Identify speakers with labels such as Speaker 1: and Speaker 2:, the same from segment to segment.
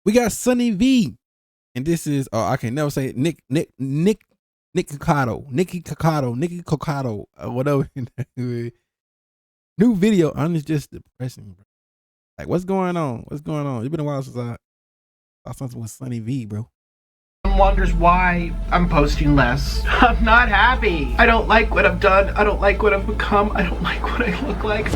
Speaker 1: We got Sunny V, and this is I can never say it. Nikocado, whatever. New video on is just depressing, bro. Like, what's going on? What's going on? It's been a while since I saw something with Sunny V, bro.
Speaker 2: Wonders why I'm posting less. I'm not happy. I don't like what I've done. I don't like what I've become. I don't like what I look like.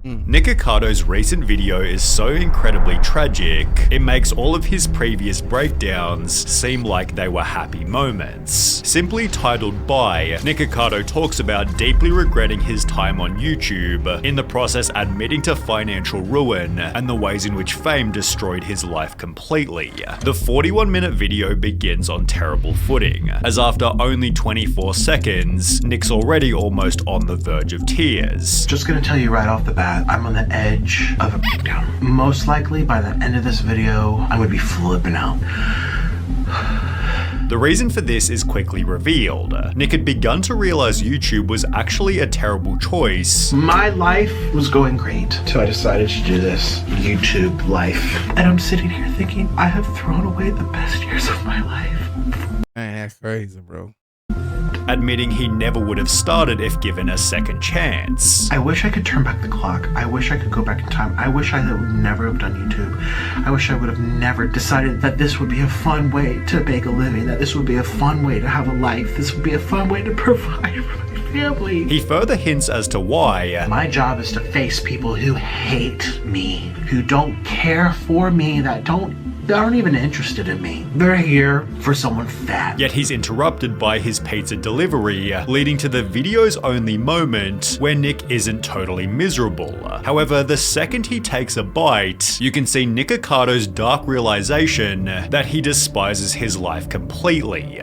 Speaker 3: Nikocado's recent video is so incredibly tragic, it makes all of his previous breakdowns seem like they were happy moments. Simply titled By, Nikocado talks about deeply regretting his time on YouTube, in the process admitting to financial ruin and the ways in which fame destroyed his life completely. The 41-minute video begins on terrible footing, as after only 24 seconds, Nick's already almost on the verge of tears.
Speaker 2: Just gonna tell you right off the bat, I'm on the edge of a breakdown. Most likely by the end of this video, I would be flipping out.
Speaker 3: The reason for this is quickly revealed. Nick had begun to realize YouTube was actually a terrible choice.
Speaker 2: My life was going great, so I decided to do this YouTube life. And I'm sitting here thinking, I have thrown away the best years of my life.
Speaker 1: Man, that's crazy, bro.
Speaker 3: Admitting he never would have started if given a second chance.
Speaker 2: I wish I could turn back the clock. I wish I could go back in time. I wish I would never have done YouTube. I wish I would have never decided that this would be a fun way to make a living, that this would be a fun way to have a life, this would be a fun way to provide for my family.
Speaker 3: He further hints as to why.
Speaker 2: My job is to face people who hate me, who don't care for me, that aren't even interested in me. They're here for someone fat.
Speaker 3: Yet he's interrupted by his pizza delivery, leading to the video's only moment where Nick isn't totally miserable. However, the second he takes a bite, you can see Nikocado's dark realization that he despises his life completely.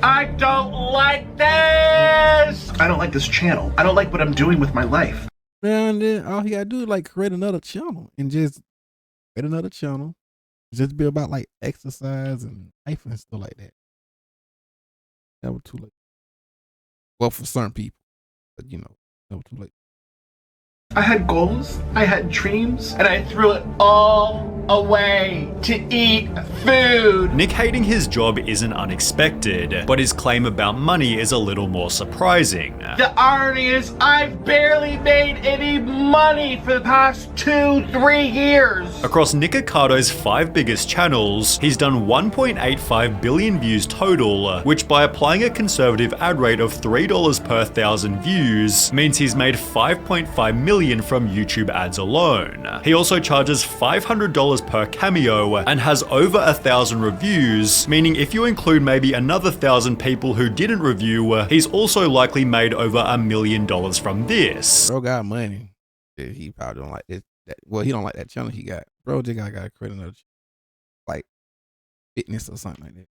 Speaker 2: I don't like this! I don't like this channel. I don't like what I'm doing with my life.
Speaker 1: Man, then all he gotta do is like create another channel and just create another channel. Just be about like exercise and life and stuff like that. That was too late. Well, for certain people, but you know, that was too late.
Speaker 2: I had goals, I had dreams, and I threw it all away to eat food.
Speaker 3: Nick hating his job isn't unexpected, but his claim about money is a little more surprising.
Speaker 2: The irony is I've barely made any money for the past 2-3 years.
Speaker 3: Across Nikocado's 5 biggest channels, he's done 1.85 billion views total, which by applying a conservative ad rate of $3 per 1,000 views, means he's made $5.5 million from YouTube ads alone. He also charges $500 per cameo and has over 1,000 reviews, meaning if you include maybe another 1,000 people who didn't review, he's also likely made over $1 million from this.
Speaker 1: Bro got money. He probably don't like this. Well, he don't like that channel he got. Bro, this guy gotta create another like fitness or something like that.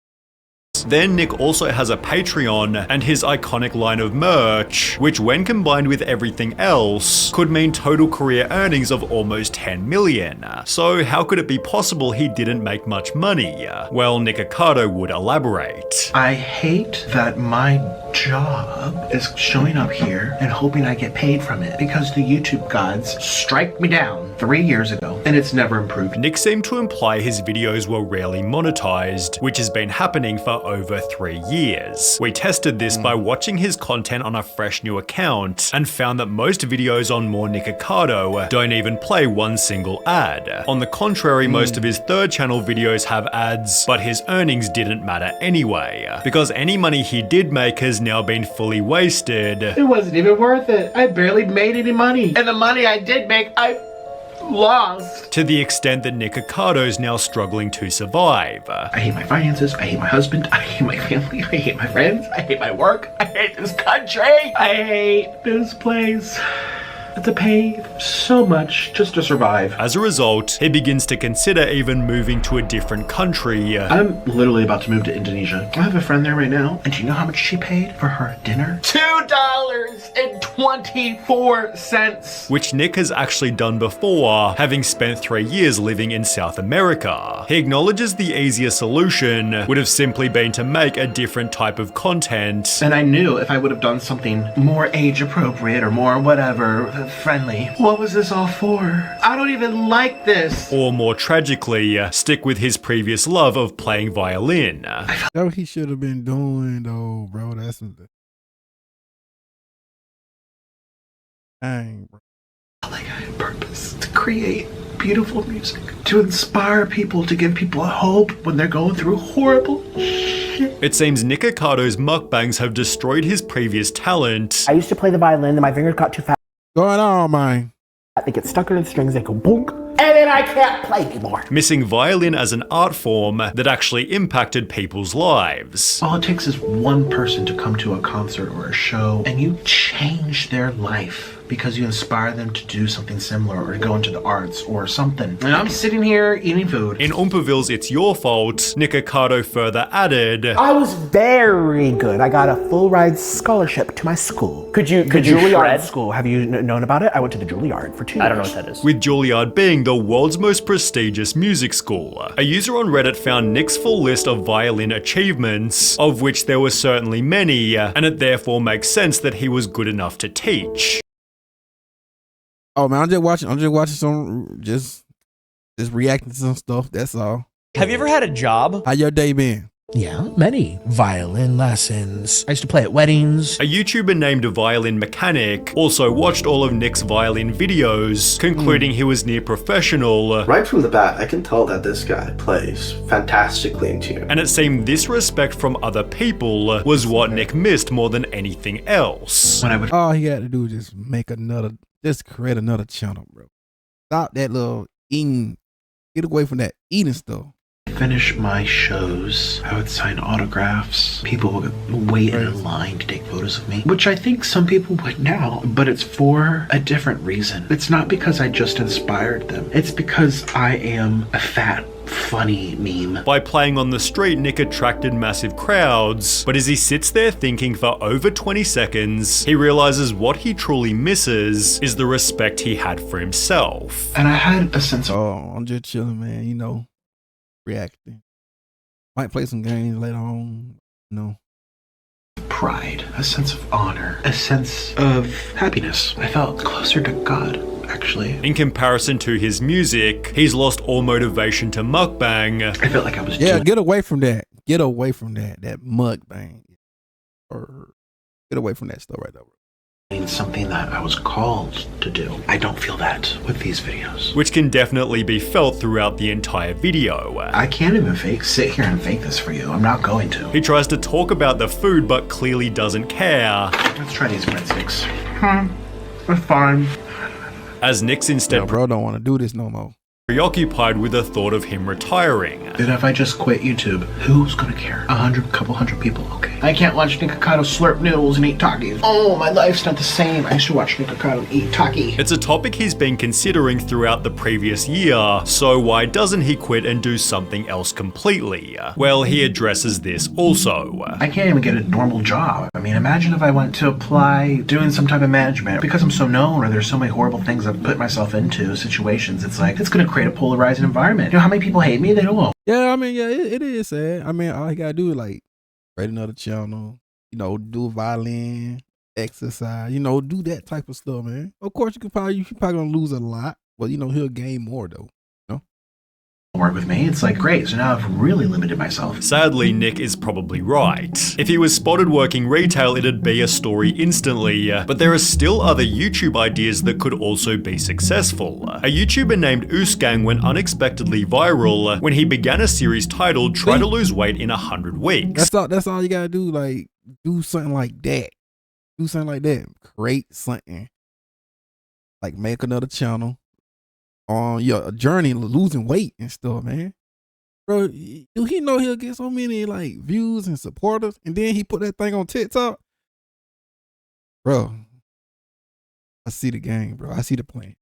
Speaker 3: Then Nick also has a Patreon and his iconic line of merch, which when combined with everything else, could mean total career earnings of almost 10 million. So how could it be possible he didn't make much money? Well, Nikocado would elaborate.
Speaker 2: I hate that my job is showing up here and hoping I get paid from it because the YouTube gods strike me down 3 years ago and it's never improved.
Speaker 3: Nick seemed to imply his videos were rarely monetized, which has been happening for over 3 years. We tested this by watching his content on a fresh new account and found that most videos on More Nikocado don't even play one single ad. On the contrary, most of his third channel videos have ads, but his earnings didn't matter anyway, because any money he did make has now been fully wasted.
Speaker 2: It wasn't even worth it. I barely made any money. And the money I did make, I lost.
Speaker 3: To the extent that Nikocado's now struggling to survive.
Speaker 2: I hate my finances, I hate my husband, I hate my family, I hate my friends, I hate my work, I hate this country, I hate this place. To pay so much just to survive.
Speaker 3: As a result, he begins to consider even moving to a different country.
Speaker 2: I'm literally about to move to Indonesia. I have a friend there right now, and do you know how much she paid for her dinner? $2.20. 24 cents.
Speaker 3: which Nick has actually done before, having spent 3 years living in South America. He acknowledges the easier solution would have simply been to make a different type of content.
Speaker 2: And I knew if I would have done something more age appropriate or more whatever, friendly. What was this all for? I don't even like this.
Speaker 3: Or more tragically, stick with his previous love of playing violin.
Speaker 1: That's what he should have been doing, though, bro. That's dang, bro.
Speaker 2: Like I had purpose to create beautiful music, to inspire people, to give people hope when they're going through horrible shit.
Speaker 3: It seems Nikocado's mukbangs have destroyed his previous talent.
Speaker 4: I used to play the violin, and my fingers got too fat.
Speaker 1: Going on, man.
Speaker 4: They get stuck in the strings, they go bonk, and then I can't play anymore.
Speaker 3: Missing violin as an art form that actually impacted people's lives.
Speaker 2: All it takes is one person to come to a concert or a show, and you change their life because you inspire them to do something similar or to go into the arts or something. And I'm sitting here eating food.
Speaker 3: In Oompaville's It's Your Fault, Nikocado further added,
Speaker 4: I was very good. I got a full ride scholarship to my school. Could you Juilliard
Speaker 5: shred?
Speaker 4: school? Have you known about it? I went to the Juilliard for 2 years.
Speaker 5: I don't know what that is.
Speaker 3: with Juilliard being the world's most prestigious music school. A user on Reddit found Nick's full list of violin achievements, of which there were certainly many, and it therefore makes sense that he was good enough to teach.
Speaker 1: Oh man, I'm just watching some, just reacting to some stuff. That's all.
Speaker 5: Have you ever had a job?
Speaker 1: How your day been?
Speaker 4: Yeah, many violin lessons. I used to play at weddings.
Speaker 3: A YouTuber named Violin Mechanic also watched all of Nick's violin videos, concluding he was near professional.
Speaker 6: Right from the bat, I can tell that this guy plays fantastically in tune.
Speaker 3: And it seemed this respect from other people was what Nick missed more than anything else.
Speaker 2: When I would
Speaker 1: All he had to do was just create another channel, bro. Stop that little eating. Get away from that eating stuff.
Speaker 2: finish my shows, I would sign autographs. People would wait in a line to take photos of me, which I think some people would now, but it's for a different reason. It's not because I just inspired them. It's because I am a fat, funny meme.
Speaker 3: By playing on the street, Nick attracted massive crowds, but as he sits there thinking for over 20 seconds, he realizes what he truly misses is the respect he had for himself.
Speaker 2: And I had a sense of
Speaker 1: Oh, I'm just chilling, man. You know, reacting. Might play some games later on. You know.
Speaker 2: pride, a sense of honor, a sense of happiness. I felt closer to God, actually.
Speaker 3: In comparison to his music, he's lost all motivation to mukbang.
Speaker 2: I felt like I was
Speaker 1: Yeah, get away from that. Get away from that. That mukbang. Or get away from that stuff right there.
Speaker 2: doing something that I was called to do. I don't feel that with these videos.
Speaker 3: Which can definitely be felt throughout the entire video.
Speaker 2: I can't even sit here and fake this for you. I'm not going to.
Speaker 3: He tries to talk about the food but clearly doesn't care,
Speaker 2: Let's try these breadsticks. They're fine.
Speaker 3: as Nick's instead
Speaker 1: Yo, bro, don't want to do this no more.
Speaker 3: preoccupied with the thought of him retiring.
Speaker 2: Then if I just quit YouTube, who's gonna care? Couple hundred people, okay. I can't watch Nikocado slurp noodles and eat Takis. Oh, my life's not the same. I used to watch Nikocado eat Taki.
Speaker 3: It's a topic he's been considering throughout the previous year, so why doesn't he quit and do something else completely? Well, he addresses this also.
Speaker 2: I can't even get a normal job. I mean, imagine if I went to apply doing some type of management. Because I'm so known or there's so many horrible things I've put myself into, situations, it's like, it's gonna create a polarizing environment. You know how many people hate me? They don't know.
Speaker 1: Yeah, I mean, yeah, it is sad. I mean, all you gotta do is like create another channel, you know, do violin, exercise, you know, do that type of stuff, man. Of course, you're probably gonna lose a lot, but you know, he'll gain more though.
Speaker 2: Work with me. It's like, great, so now I've really limited myself.
Speaker 3: Sadly, Nick is probably right. If he was spotted working retail, it'd be a story instantly, but there are still other YouTube ideas that could also be successful. A YouTuber named Oosgang went unexpectedly viral when he began a series titled Try to Lose Weight in 100 Weeks.
Speaker 1: That's all you gotta do. Like, do something like that. Do something like that. Create something. Like, make another channel on your journey losing weight and stuff, man. Bro, do he know he'll get so many like views and supporters, and then he put that thing on TikTok? Bro, I see the game, bro. I see the plan.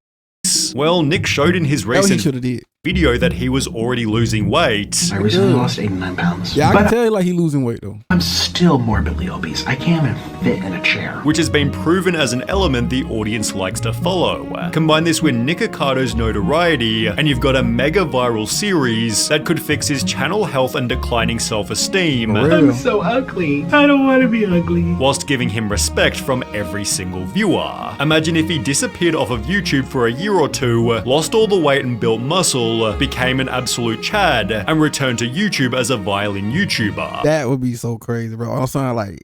Speaker 3: Well, Nick showed in his
Speaker 1: That's what he
Speaker 3: recent
Speaker 1: should have did.
Speaker 3: video that he was already losing weight.
Speaker 2: I recently lost 89 pounds.
Speaker 1: Yeah, I
Speaker 2: but
Speaker 1: can tell like he losing weight though.
Speaker 2: I'm still morbidly obese. I can't even fit in a chair.
Speaker 3: Which has been proven as an element the audience likes to follow. Combine this with Nikocado's notoriety, and you've got a mega viral series that could fix his channel health and declining self-esteem.
Speaker 1: I'm
Speaker 2: so ugly. I don't want to be ugly.
Speaker 3: Whilst giving him respect from every single viewer. Imagine if he disappeared off of YouTube for a year or two, lost all the weight and built muscle, became an absolute Chad, and returned to YouTube as a violin YouTuber.
Speaker 1: That would be so crazy, bro. I'm saying like,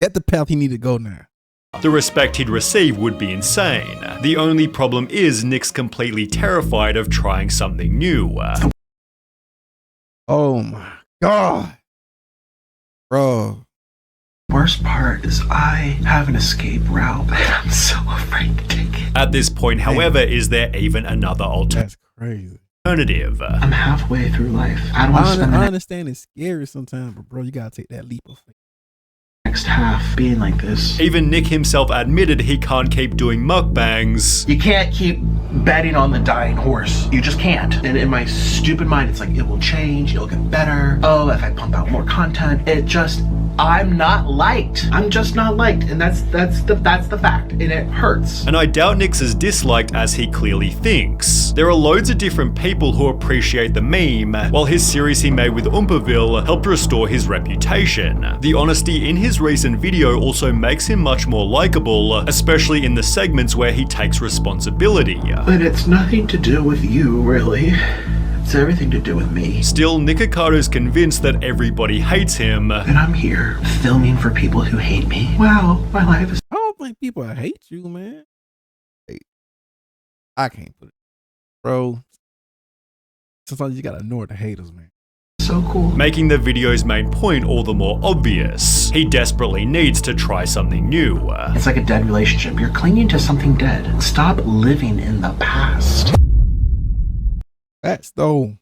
Speaker 1: at the path he need to go now.
Speaker 3: The respect he'd receive would be insane. The only problem is Nick's completely terrified of trying something new.
Speaker 1: Oh my God. Bro.
Speaker 2: Worst part is I have an escape route, and I'm so afraid to take it.
Speaker 3: At this point, however, is there even another
Speaker 1: That's crazy.
Speaker 3: alternative?
Speaker 2: I'm halfway through life. I don't want to spend the
Speaker 1: I understand it's scary sometimes, but bro, you gotta take that leap of faith.
Speaker 2: next half being like this.
Speaker 3: Even Nick himself admitted he can't keep doing mukbangs.
Speaker 2: You can't keep betting on the dying horse. You just can't. And in my stupid mind, it's like, it will change, it'll get better. Oh, if I pump out more content, I'm not liked. I'm just not liked, and that's the fact, and it hurts.
Speaker 3: And I doubt Nick's as disliked as he clearly thinks. There are loads of different people who appreciate the meme, while his series he made with Oompaville helped restore his reputation. The honesty in his recent video also makes him much more likable, especially in the segments where he takes responsibility.
Speaker 2: But it's nothing to do with you, really. It's everything to do with me.
Speaker 3: Still, Nikocado's convinced that everybody hates him.
Speaker 2: And I'm here, filming for people who hate me. Wow, my life is
Speaker 1: I don't think people hate you, man. Hey, I can't put it. Bro, sometimes you gotta ignore the haters, man.
Speaker 2: so cool.
Speaker 3: Making the video's main point all the more obvious. He desperately needs to try something new.
Speaker 2: It's like a dead relationship. You're clinging to something dead. Stop living in the past.
Speaker 1: That's though.